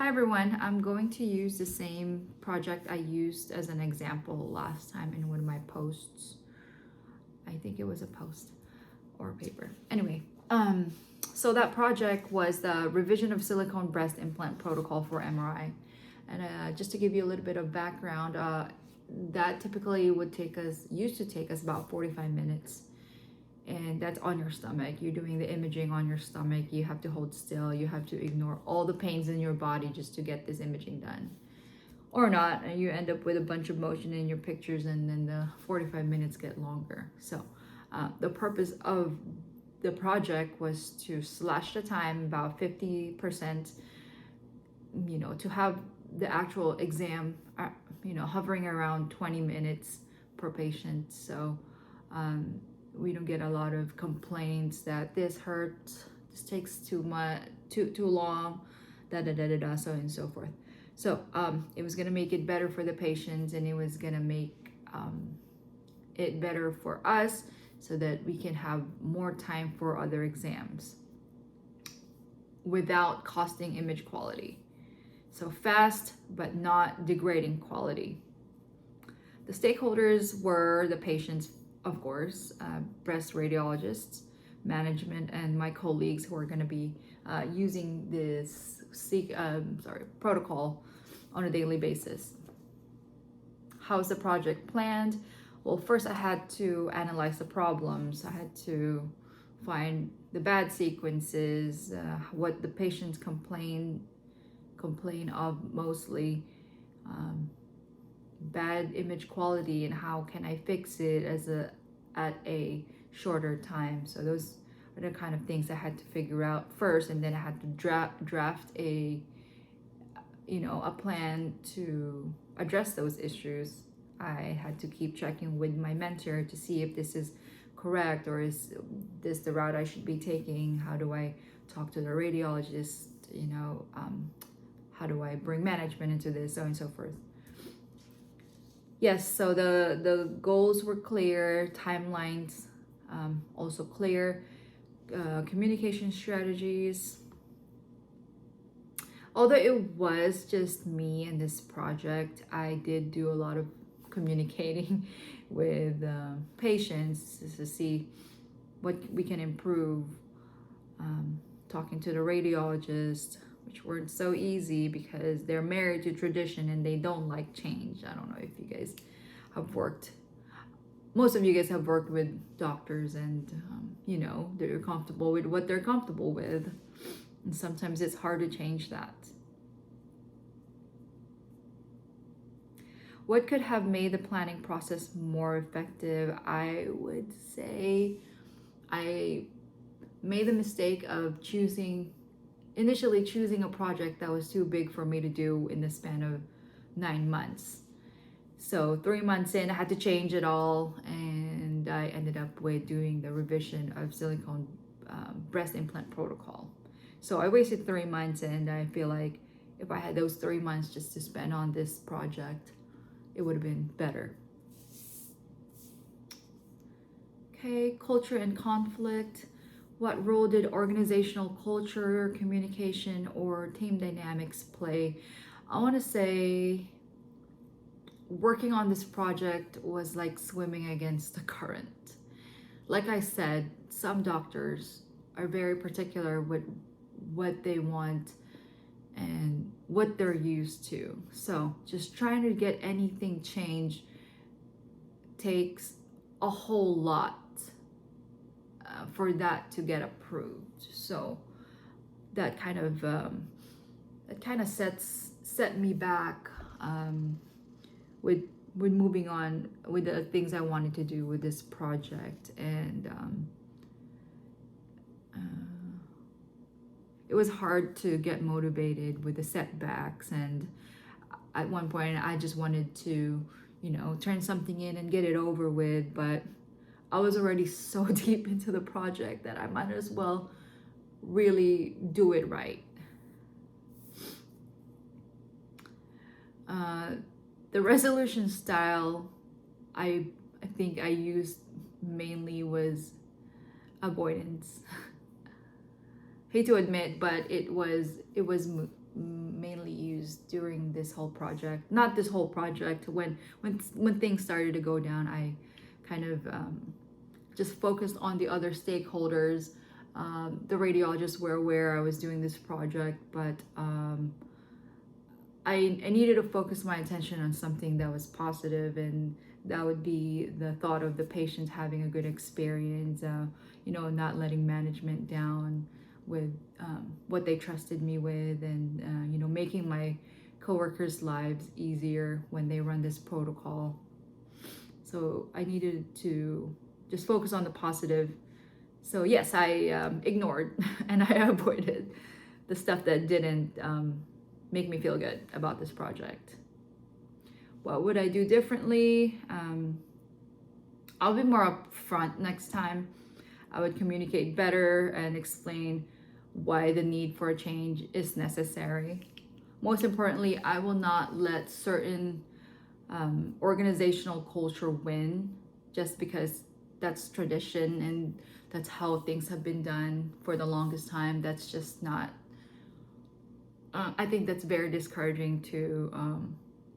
Hi everyone, I'm going to use the same project I used as an example last time in one of my posts. I think it was a post or a paper. Anyway, so that project was the revision of silicone breast implant protocol for MRI. And just to give you a little bit of background, that typically used to take us about 45 minutes. And that's on your stomach. You're doing the imaging on your stomach. You have to hold still. You have to ignore all the pains in your body just to get this imaging done. Or not, and you end up with a bunch of motion in your pictures, and then the 45 minutes get longer. So the purpose of the project was to slash the time about 50%, to have the actual exam, hovering around 20 minutes per patient. So we don't get a lot of complaints that this hurts, this takes too much, too long, so on and so forth. So it was gonna make it better for the patients, and it was gonna make it better for us, so that we can have more time for other exams without costing image quality. So fast, but not degrading quality. The stakeholders were the patients, of course, breast radiologists, management, and my colleagues who are going to be using this protocol on a daily basis. How's the project planned? Well, first I had to analyze the problems. I had to find the bad sequences, what the patients complain of mostly, bad image quality, and how can I fix it at a shorter time. So those are the kind of things I had to figure out first, and then I had to draft a plan to address those issues. I had to keep checking with my mentor to see if this is correct, or is this the route I should be taking. How do I talk to the radiologist? How do I bring management into this, so on and so forth. Yes, so the goals were clear, timelines also clear, communication strategies. Although it was just me and this project, I did do a lot of communicating with patients to see what we can improve, talking to the radiologist, which weren't so easy because they're married to tradition and they don't like change. I don't know if you guys have worked, most of you guys have worked with doctors, and they're comfortable with what they're comfortable with, and sometimes it's hard to change that. What could have made the planning process more effective? I would say I made the mistake of initially choosing a project that was too big for me to do in the span of 9 months. So 3 months in, I had to change it all, and I ended up with doing the revision of silicone breast implant protocol. So I wasted 3 months, and I feel like if I had those 3 months just to spend on this project, it would have been better. Okay, culture and conflict. What role did organizational culture, communication, or team dynamics play? I want to say working on this project was like swimming against the current. Like I said, some doctors are very particular with what they want and what they're used to. So just trying to get anything changed takes a whole lot for that to get approved. So that kind of set me back with moving on with the things I wanted to do with this project. And it was hard to get motivated with the setbacks, and at one point I just wanted to turn something in and get it over with, but I was already so deep into the project that I might as well really do it right. The resolution style I think I used mainly was avoidance. Hate to admit, but it was mainly used during this whole project, not this whole project, when things started to go down, I kind of just focused on the other stakeholders. The radiologists were aware I was doing this project, but I needed to focus my attention on something that was positive, and that would be the thought of the patient having a good experience, not letting management down with what they trusted me with, and making my coworkers' lives easier when they run this protocol. So I needed to just focus on the positive. So yes, I ignored and I avoided the stuff that didn't make me feel good about this project. What would I do differently? I'll be more upfront next time. I would communicate better and explain why the need for a change is necessary. Most importantly, I will not let certain organizational culture win just because that's tradition and that's how things have been done for the longest time. That's just not, I think that's very discouraging to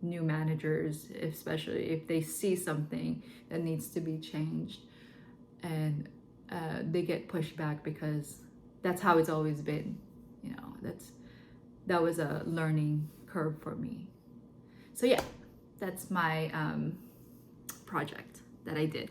new managers, especially if they see something that needs to be changed and they get pushed back because that's how it's always been. That was a learning curve for me. So yeah, that's my project that I did.